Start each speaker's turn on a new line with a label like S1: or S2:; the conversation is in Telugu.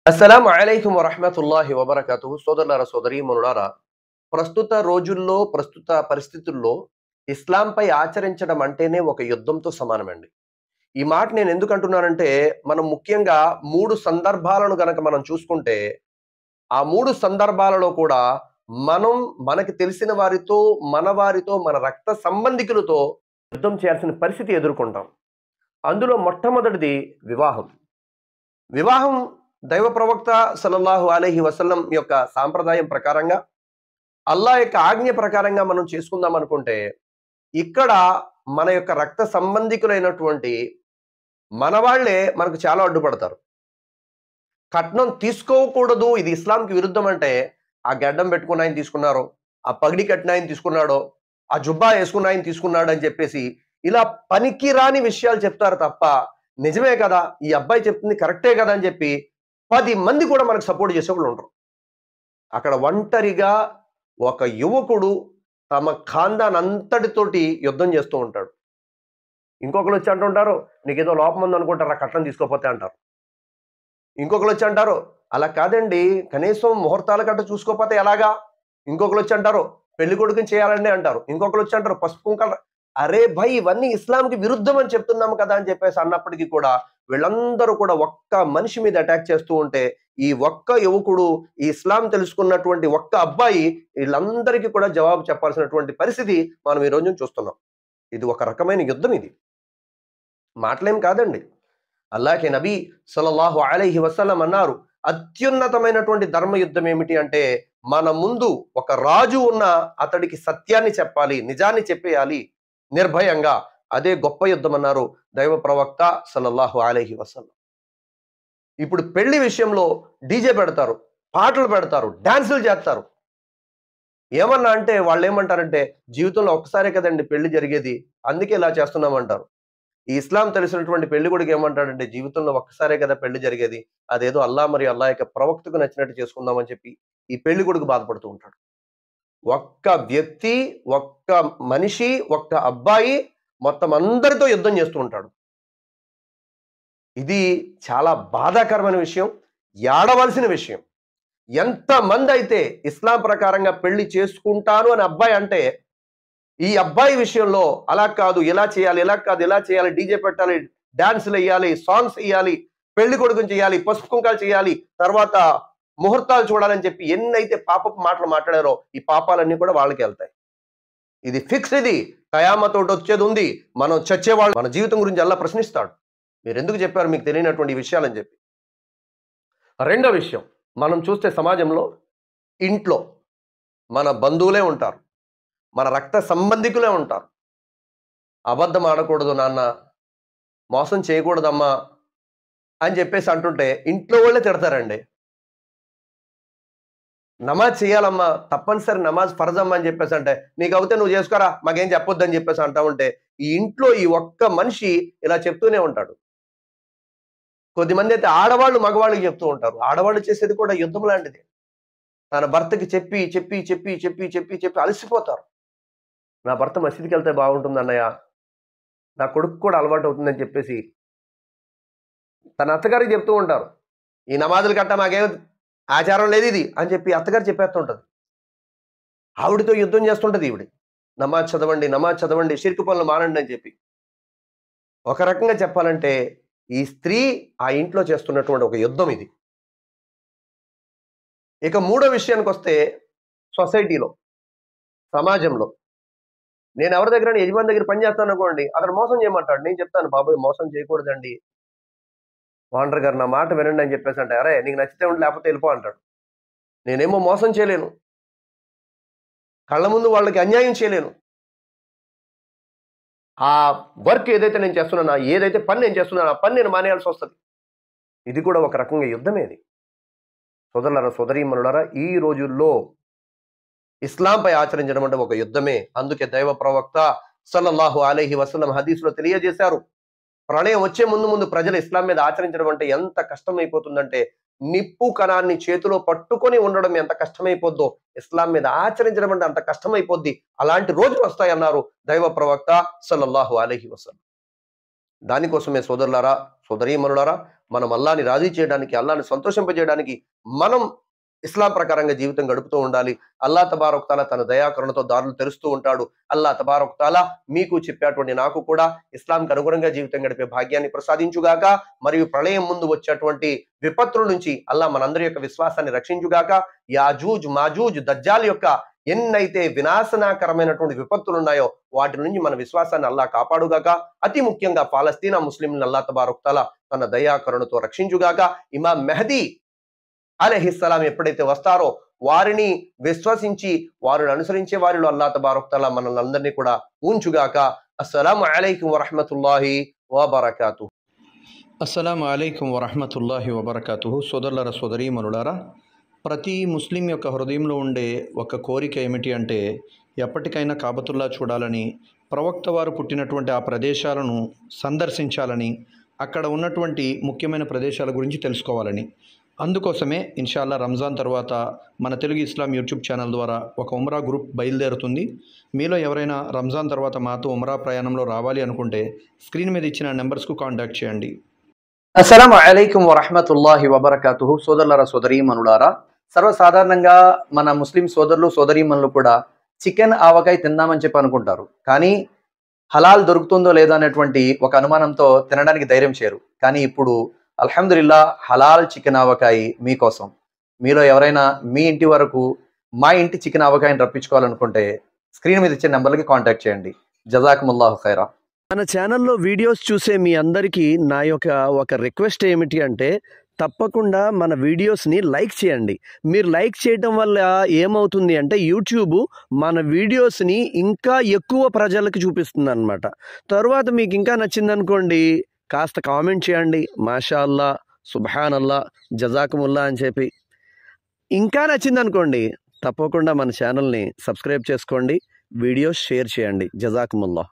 S1: అస్సలాము అలైకుం వరహ్మతుల్లాహి వబరకాతుహు. సోదరులారా, సోదరీమణులారా, ప్రస్తుత రోజుల్లో, ప్రస్తుత పరిస్థితుల్లో ఇస్లాంపై ఆచరించడం అంటేనే ఒక యుద్ధంతో సమానమండి. ఈ మాట నేను ఎందుకు అంటున్నానంటే, మనం ముఖ్యంగా 3 సందర్భాలను గనక మనం చూసుకుంటే, ఆ 3 సందర్భాలలో కూడా మనం మనకి తెలిసిన వారితో, మన వారితో, మన రక్త సంబంధికులతో యుద్ధం చేయాల్సిన పరిస్థితి ఎదుర్కొంటాం. అందులో మొట్టమొదటిది వివాహం. వివాహం దైవ ప్రవక్త సల్లల్లాహు అలైహి వసల్లం యొక్క సాంప్రదాయం ప్రకారంగా, అల్లా యొక్క ఆజ్ఞ ప్రకారంగా మనం చేసుకుందాం అనుకుంటే, ఇక్కడ మన యొక్క రక్త సంబంధికులైనటువంటి మన వాళ్ళే మనకు చాలా అడ్డుపడతారు. కట్నం తీసుకోకూడదు, ఇది ఇస్లాంకి విరుద్ధం అంటే, ఆ గడ్డం పెట్టుకున్న ఆయన తీసుకున్నారు, ఆ పగిడి కట్టిన ఆయన తీసుకున్నాడో, ఆ జుబ్బా వేసుకున్న ఆయన తీసుకున్నాడు అని చెప్పేసి ఇలా పనికిరాని విషయాలు చెప్తారు తప్ప, నిజమే కదా, ఈ అబ్బాయి చెప్తుంది కరెక్టే కదా అని చెప్పి 10 మంది కూడా మనకు సపోర్ట్ చేసేవాళ్ళు ఉండరు. అక్కడ ఒంటరిగా ఒక యువకుడు తమ ఖాందాన్ అంతటితోటి యుద్ధం చేస్తూ ఉంటాడు. ఇంకొకరు వచ్చి అంటుంటారు, నీకేదో లోపం ఉందనుకుంటారా కట్నం తీసుకోపోతే అంటారు. ఇంకొకరు వచ్చి అంటారు, అలా కాదండి, కనీసం ముహూర్తాల గట్ట చూసుకోకపోతే ఎలాగా? ఇంకొకరు వచ్చి అంటారు, పెళ్లి కొడుకుని చేయాలండి అంటారు. ఇంకొకరు వచ్చి అంటారు, పసుపు కుంకాలు. అరే భయ్, ఇవన్నీ ఇస్లాంకి విరుద్ధం అని చెప్తున్నాము కదా అని చెప్పేసి అన్నప్పటికీ కూడా వీళ్ళందరూ కూడా ఒక్క మనిషి మీద అటాక్ చేస్తూ ఉంటే, ఈ ఒక్క యువకుడు, ఈ ఇస్లాం తెలుసుకున్నటువంటి ఒక్క అబ్బాయి వీళ్ళందరికీ కూడా జవాబు చెప్పాల్సినటువంటి పరిస్థితి మనం ఈ రోజు చూస్తున్నాం. ఇది ఒక రకమైన యుద్ధం. ఇది మాటలేం కాదండి. అల్లాహ్ నబీ సల్లల్లాహు అలైహి వసల్లం అన్నారు, అత్యున్నతమైనటువంటి ధర్మ యుద్ధం ఏమిటి అంటే, మన ముందు ఒక రాజు ఉన్న అతడికి సత్యాన్ని చెప్పాలి, నిజాన్ని చెప్పేయాలి నిర్భయంగా. అదే గొప్ప యుద్ధం అన్నారు దైవ ప్రవక్త సల్లల్లాహు అలైహి వసల్లం. ఇప్పుడు పెళ్లి విషయంలో డీజే పెడతారు, పాటలు పెడతారు, డాన్సులు చేస్తారు. ఏమన్నా అంటే వాళ్ళు ఏమంటారంటే, జీవితంలో ఒక్కసారే కదండి పెళ్లి జరిగేది, అందుకే ఇలా చేస్తున్నామంటారు. ఈ ఇస్లాం తెలిసినటువంటి పెళ్లి కొడుకు ఏమంటాడంటే, జీవితంలో ఒక్కసారే కదా పెళ్లి జరిగేది, అదేదో అల్లా మరి అల్లా యొక్క ప్రవక్తకు నచ్చినట్టు చేసుకుందామని చెప్పి ఈ పెళ్లి కొడుకు బాధపడుతూ ఉంటాడు. ఒక్క వ్యక్తి, ఒక్క మనిషి, ఒక్క అబ్బాయి మొత్తం అందరితో యుద్ధం చేస్తూ ఉంటాడు. ఇది చాలా బాధాకరమైన విషయం, ఏడవలసిన విషయం. ఎంతమంది అయితే ఇస్లాం ప్రకారంగా పెళ్లి చేసుకుంటాను అని అబ్బాయి అంటే, ఈ అబ్బాయి విషయంలో అలా కాదు, ఇలా చేయాలి, ఇలా కాదు, ఇలా చేయాలి, డీజే పెట్టాలి, డాన్సులు వేయాలి, సాంగ్స్ వేయాలి, పెళ్లి కొడుకుని చేయాలి, పసుపు కుంకాలు చేయాలి, తర్వాత ముహూర్తాలు చూడాలని చెప్పి ఎన్నైతే పాపపు మాటలు మాట్లాడారో, ఈ పాపాలన్నీ కూడా వాళ్ళకి వెళ్తాయి. ఇది ఫిక్స్. ఇది కయామత్ ఒకటి వచ్చేది ఉంది. మనం చచ్చేవాళ్ళు మన జీవితం గురించి అల్లా ప్రశ్నిస్తాడు, మీరు ఎందుకు చెప్పారు మీకు తెలియనటువంటి విషయాలని చెప్పి. రెండో విషయం, మనం చూస్తే సమాజంలో, ఇంట్లో మన బంధువులే ఉంటారు, మన రక్త సంబంధికులే ఉంటారు. అబద్ధం ఆడకూడదు నాన్న, మోసం చేయకూడదమ్మా అని చెప్పేసి అంటుంటే ఇంట్లో వాళ్ళే తిడతారండి. నమాజ్ చేయాలమ్మా, తప్పనిసరి నమాజ్ ఫర్జ్ అమ్మా అని చెప్పేసి అంటే, నీకు అవుతే నువ్వు చేసుకోరా, మాకేం చెప్పొద్దు అని చెప్పేసి అంటా ఉంటే, ఈ ఇంట్లో ఈ ఒక్క మనిషి ఇలా చెప్తూనే ఉంటాడు. కొద్దిమంది అయితే ఆడవాళ్ళు మగవాళ్ళకి చెప్తూ ఉంటారు. ఆడవాళ్ళు చేసేది కూడా యుద్ధం లాంటిది. తన భర్తకి చెప్పి చెప్పి చెప్పి చెప్పి చెప్పి చెప్పి అలసిపోతారు. నా భర్త మసీదుకి వెళ్తే బాగుంటుంది అన్నయ్య, నా కొడుకు కూడా అలవాటు అవుతుందని చెప్పేసి తన అత్తగారికి చెప్తూ ఉంటారు. ఈ నమాజులు కట్ట మాకేం ఆచారం లేదు ఇది అని చెప్పి అత్తగారు చెప్పేస్తుంటది. ఆవిడతో యుద్ధం చేస్తుంటది ఈవిడ. నమాజ్ చదవండి, నమాజ్ చదవండి, షిర్కు పనులు మానండి అని చెప్పి. ఒక రకంగా చెప్పాలంటే ఈ స్త్రీ ఆ ఇంట్లో చేస్తున్నటువంటి ఒక యుద్ధం ఇది. ఇక మూడో విషయానికి వస్తే, సొసైటీలో, సమాజంలో, నేను ఎవరి దగ్గర యజమాని దగ్గర పని చేస్తాను అనుకోండి, అతను మోసం చేయమంటాడు. నేను చెప్తాను, బాబోయ్ మోసం చేయకూడదండి, ఓనర్ గారు నా మాట వినండి అని చెప్పేసి అంటే, అరే నీకు నచ్చితే ఉండి లేకపోతే వెళ్ళిపో అంటాడు. నేనేమో మోసం చేయలేను, కళ్ళ ముందు వాళ్ళకి అన్యాయం చేయలేను. ఆ వర్క్ ఏదైతే నేను చేస్తున్నానో, ఏదైతే పని నేను చేస్తున్నానో ఆ పని నేను మానేయాల్సి వస్తుంది. ఇది కూడా ఒక రకంగా యుద్ధమేది. సోదరులారా, సోదరీమణులారా, ఈ రోజుల్లో ఇస్లాంపై ఆచరించడం అంటే ఒక యుద్ధమే. అందుకే దైవ ప్రవక్త సల్లల్లాహు అలైహి వసల్లం హదీసులో తెలియజేశారు, ప్రళయం వచ్చే ముందు ముందు ప్రజలు ఇస్లాం మీద ఆచరించడం అంటే ఎంత కష్టమైపోతుందంటే, నిప్పు కణాన్ని చేతిలో పట్టుకొని ఉండడం ఎంత కష్టమైపోద్దో, ఇస్లాం మీద ఆచరించడం అంటే అంత కష్టమైపోద్ది. అలాంటి రోజులు వస్తాయన్నారు దైవ ప్రవక్త సల్లల్లాహు అలైహి వసల్లం. దానికోసమే సోదరులారా, సోదరీమణులారా, మనం అల్లాని రాజీ చేయడానికి, అల్లాని సంతోషింపజేయడానికి మనం ఇస్లాం ప్రకారంగా జీవితం గడుపుతూ ఉండాలి. అల్లా తబారక్ తాలా తన దయాకరుణతో దారులు తెరుస్తూ ఉంటాడు. అల్లా తబారక్ తాలా మీకు చెప్పేటువంటి నాకు కూడా ఇస్లాంకి అనుగుణంగా జీవితం గడిపే భాగ్యాన్ని ప్రసాదించుగాక. మరియు ప్రళయం ముందు వచ్చేటువంటి విపత్తుల నుంచి అల్లా మనందరి యొక్క విశ్వాసాన్ని రక్షించుగాక. యాజూజ్ మాజూజ్ దజ్జాల్ యొక్క ఎన్నైతే వినాశనాకరమైనటువంటి విపత్తులు ఉన్నాయో వాటి నుంచి మన విశ్వాసాన్ని అల్లా కాపాడుగాక. అతి ముఖ్యంగా పాలస్తీనా ముస్లింలను అల్లా తబారక్ తాలా తన దయాకరుణతో రక్షించుగాక. ఇమాం మెహదీ అలైహిస్సలాం ఎప్పుడైతే వస్తారో వారిని విశ్వసించి వారిని అనుసరించే వారిలో అల్లా తబారక్ తాలా మనల్ని అందరినీ కూడా ఉంచుగాక. అస్సలాము అలైకుం వరహ్మతుల్లాహి వబరకాతుహు.
S2: అస్సలాము అలైకుం వరహ్మతుల్లాహి వబరకాతుహు. సోదరులారా, సోదరీమణులారా, ప్రతి ముస్లిం యొక్క హృదయంలో ఉండే ఒక కోరిక ఏమిటి అంటే ఎప్పటికైనా కాబతుల్లా చూడాలని, ప్రవక్త వారు పుట్టినటువంటి ఆ ప్రదేశాలను సందర్శించాలని, అక్కడ ఉన్నటువంటి ముఖ్యమైన ప్రదేశాల గురించి తెలుసుకోవాలని. అందుకోసమే ఇన్షాల్లా రంజాన్ తర్వాత మన తెలుగు ఇస్లాం యూట్యూబ్ ఛానల్ ద్వారా ఒక ఉమ్రా గ్రూప్ బయలుదేరుతుంది. మీలో ఎవరైనా రంజాన్ తర్వాత మాతో ఉమ్రా ప్రయాణంలో రావాలి అనుకుంటే స్క్రీన్ మీద ఇచ్చిన నెంబర్స్కు కాంటాక్ట్ చేయండి.
S3: అస్సలాము అలైకుం వరహ్మతుల్లాహి వబరకాతుహు. సోదరులారా, సోదరీమణులారా, సర్వసాధారణంగా మన ముస్లిం సోదరులు సోదరీమణులు కూడా చికెన్ ఆవకాయ తిందామని చెప్పి అనుకుంటారు. కానీ హలాల్ దొరుకుతుందో లేదో అనేటువంటి ఒక అనుమానంతో తినడానికి ధైర్యం చేయరు. కానీ ఇప్పుడు అల్హమ్దులిల్లా హలాల్ చికెన్ ఆవకాయ మీకోసం. మీలో ఎవరైనా మీ ఇంటి వరకు మా ఇంటి చికెన్ ఆవకాయని రప్పించుకోవాలనుకుంటే స్క్రీన్ మీద ఇచ్చే నెంబర్లకి కాంటాక్ట్ చేయండి. జజాకుముల్లాహు ఖైరా.
S4: మన ఛానల్లో వీడియోస్ చూసే మీ అందరికీ నా యొక్క ఒక రిక్వెస్ట్ ఏమిటి అంటే తప్పకుండా మన వీడియోస్ని లైక్ చేయండి. మీరు లైక్ చేయడం వల్ల ఏమవుతుంది అంటే యూట్యూబ్ మన వీడియోస్ని ఇంకా ఎక్కువ ప్రజలకు చూపిస్తుంది అన్నమాట. తర్వాత మీకు ఇంకా నచ్చిందనుకోండి కాస్త కామెంట్ చేయండి, మాషా అల్లా, సుబ్హానల్లా, జజాకుముల్లా అని చెప్పి. ఇంకా నచ్చిందనుకోండి తప్పకుండా మన ఛానల్ని సబ్స్క్రైబ్ చేసుకోండి, వీడియోస్ షేర్ చేయండి. జజాకుముల్లా.